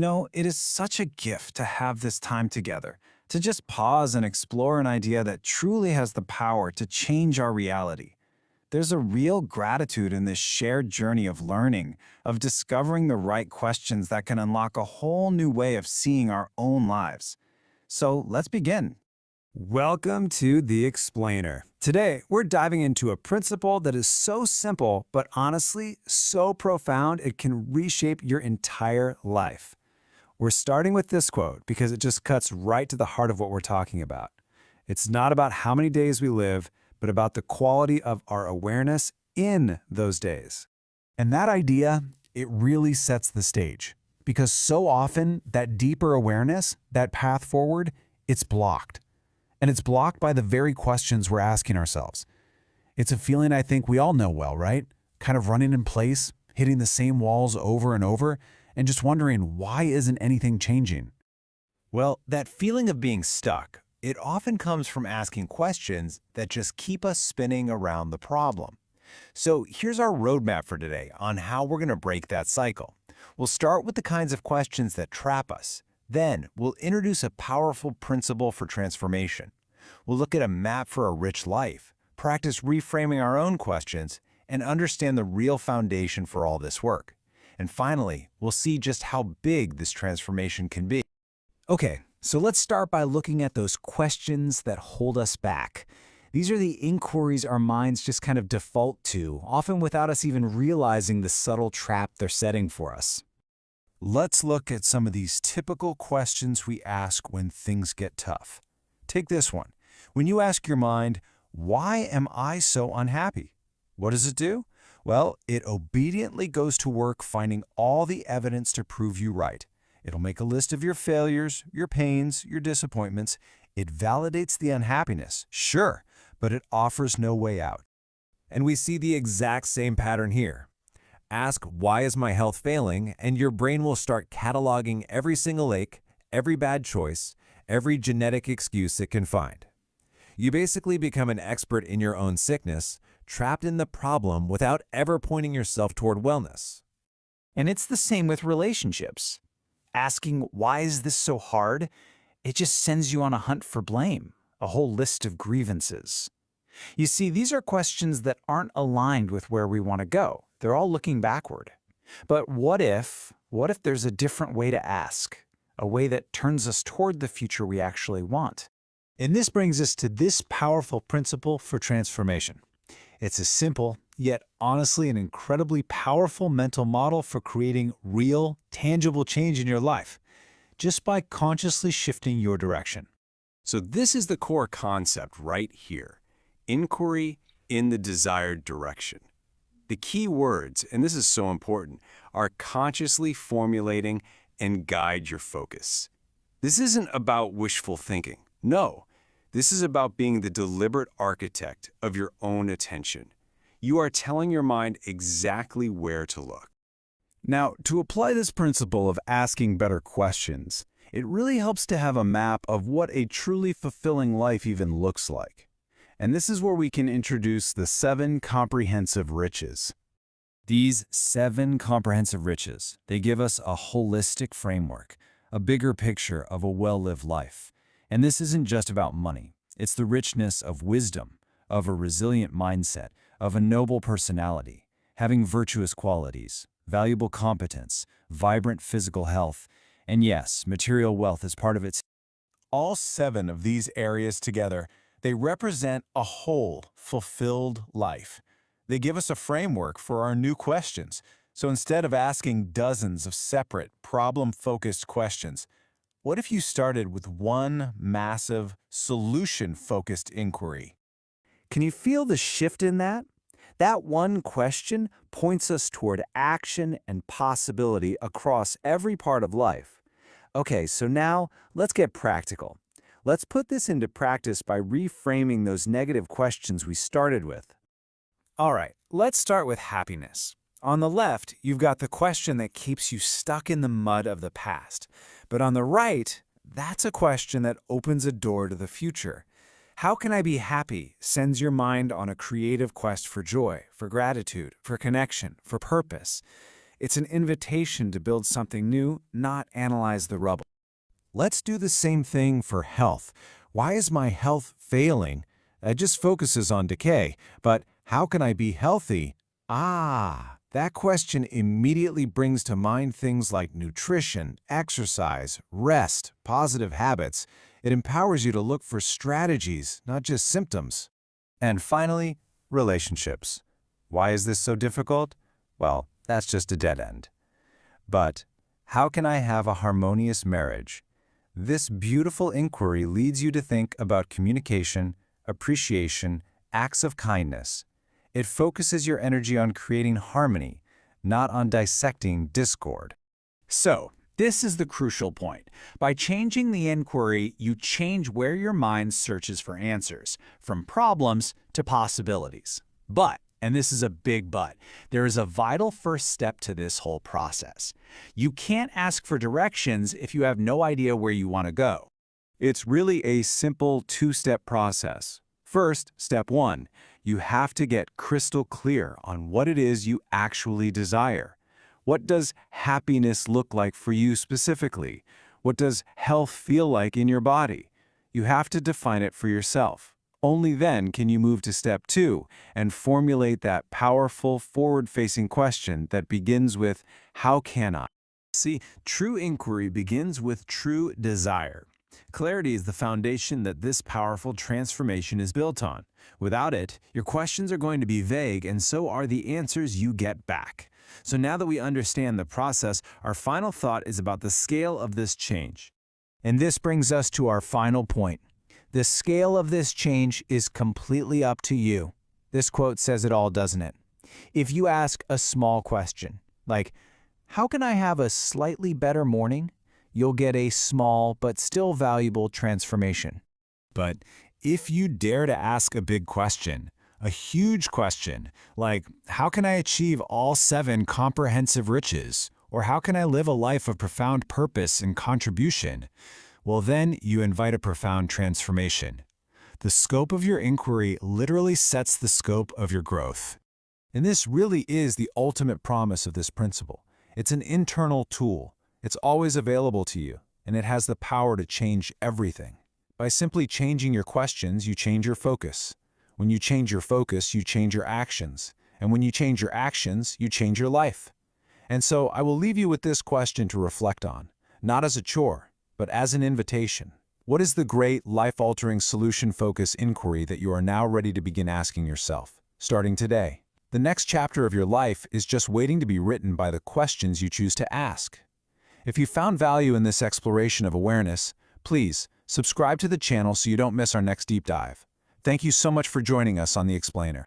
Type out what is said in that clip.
It is such a gift to have this time together, to just pause and explore an idea that truly has the power to change our reality. There's a real gratitude in this shared journey of learning, of discovering the right questions that can unlock a whole new way of seeing our own lives. So let's begin. Welcome to The Explainer. Today, we're diving into a principle that is so simple, but honestly, so profound it can reshape your entire life. We're starting with this quote because it just cuts right to the heart of what we're talking about. It's not about how many days we live, but about the quality of our awareness in those days. And that idea, it really sets the stage. Because so often, that deeper awareness, that path forward, it's blocked. And it's blocked by the very questions we're asking ourselves. It's a feeling I think we all know well, right? Kind of running in place, hitting the same walls over and over, and just wondering, why isn't anything changing? Well, that feeling of being stuck, it often comes from asking questions that just keep us spinning around the problem. So here's our roadmap for today on how we're going to break that cycle. We'll start with the kinds of questions that trap us. Then, we'll introduce a powerful principle for transformation. We'll look at a map for a rich life, practice reframing our own questions, and understand the real foundation for all this work. And finally, we'll see just how big this transformation can be. Okay, so let's start by looking at those questions that hold us back. These are the inquiries our minds just kind of default to, often without us even realizing the subtle trap they're setting for us. Let's look at some of these typical questions we ask when things get tough. Take this one. When you ask your mind, why am I so unhappy? What does it do? Well, it obediently goes to work finding all the evidence to prove you right. It'll make a list of your failures, your pains, your disappointments. It validates the unhappiness, sure, but it offers no way out. And we see the exact same pattern here. Ask, why is my health failing? And your brain will start cataloging every single ache, every bad choice, every genetic excuse it can find. You basically become an expert in your own sickness, trapped in the problem without ever pointing yourself toward wellness. And it's the same with relationships. Asking, why is this so hard? It just sends you on a hunt for blame, a whole list of grievances. You see, these are questions that aren't aligned with where we want to go. They're all looking backward. But what if there's a different way to ask, a way that turns us toward the future we actually want? And this brings us to this powerful principle for transformation. It's a simple, yet honestly an incredibly powerful mental model for creating real, tangible change in your life, just by consciously shifting your direction. So this is the core concept right here. Inquiry in the desired direction. The key words, and this is so important, are consciously formulating and guide your focus. This isn't about wishful thinking. No, this is about being the deliberate architect of your own attention. You are telling your mind exactly where to look. Now, to apply this principle of asking better questions, it really helps to have a map of what a truly fulfilling life even looks like. And this is where we can introduce the 7 comprehensive riches. These 7 comprehensive riches, they give us a holistic framework, a bigger picture of a well-lived life. And this isn't just about money. It's the richness of wisdom, of a resilient mindset, of a noble personality, having virtuous qualities, valuable competence, vibrant physical health, and yes, material wealth is part of it. All 7 of these areas together, they represent a whole, fulfilled life. They give us a framework for our new questions. So instead of asking dozens of separate, problem-focused questions, what if you started with one massive, solution-focused inquiry? Can you feel the shift in that? That one question points us toward action and possibility across every part of life. Okay, so now let's get practical. Let's put this into practice by reframing those negative questions we started with. All right, let's start with happiness. On the left, you've got the question that keeps you stuck in the mud of the past. But on the right, that's a question that opens a door to the future. How can I be happy sends your mind on a creative quest for joy, for gratitude, for connection, for purpose. It's an invitation to build something new, not analyze the rubble. Let's do the same thing for health. Why is my health failing? It just focuses on decay. But how can I be healthy? That question immediately brings to mind things like nutrition, exercise, rest, positive habits. It empowers you to look for strategies, not just symptoms. And finally, relationships. Why is this so difficult? Well, that's just a dead end. But how can I have a harmonious marriage? This beautiful inquiry leads you to think about communication, appreciation, acts of kindness. It focuses your energy on creating harmony, not on dissecting discord. So, this is the crucial point. By changing the inquiry, you change where your mind searches for answers, from problems to possibilities. But, and this is a big but, there is a vital first step to this whole process. You can't ask for directions if you have no idea where you want to go. It's really a simple two-step process. First, step 1, you have to get crystal clear on what it is you actually desire. What does happiness look like for you specifically? What does health feel like in your body? You have to define it for yourself. Only then can you move to step 2 and formulate that powerful, forward-facing question that begins with, how can I? See, true inquiry begins with true desire. Clarity is the foundation that this powerful transformation is built on. Without it, your questions are going to be vague, and so are the answers you get back. So now that we understand the process, our final thought is about the scale of this change. And this brings us to our final point. The scale of this change is completely up to you. This quote says it all, doesn't it? If you ask a small question, like, how can I have a slightly better morning? You'll get a small but still valuable transformation. But if you dare to ask a big question, a huge question, like, how can I achieve all 7 comprehensive riches? Or how can I live a life of profound purpose and contribution? Well, then you invite a profound transformation. The scope of your inquiry literally sets the scope of your growth. And this really is the ultimate promise of this principle. It's an internal tool. It's always available to you, and it has the power to change everything. By simply changing your questions, you change your focus. When you change your focus, you change your actions. And when you change your actions, you change your life. And so I will leave you with this question to reflect on, not as a chore, but as an invitation. What is the great, life-altering, solution-focused inquiry that you are now ready to begin asking yourself, starting today? The next chapter of your life is just waiting to be written by the questions you choose to ask. If you found value in this exploration of awareness, please subscribe to the channel so you don't miss our next deep dive. Thank you so much for joining us on The Explainer.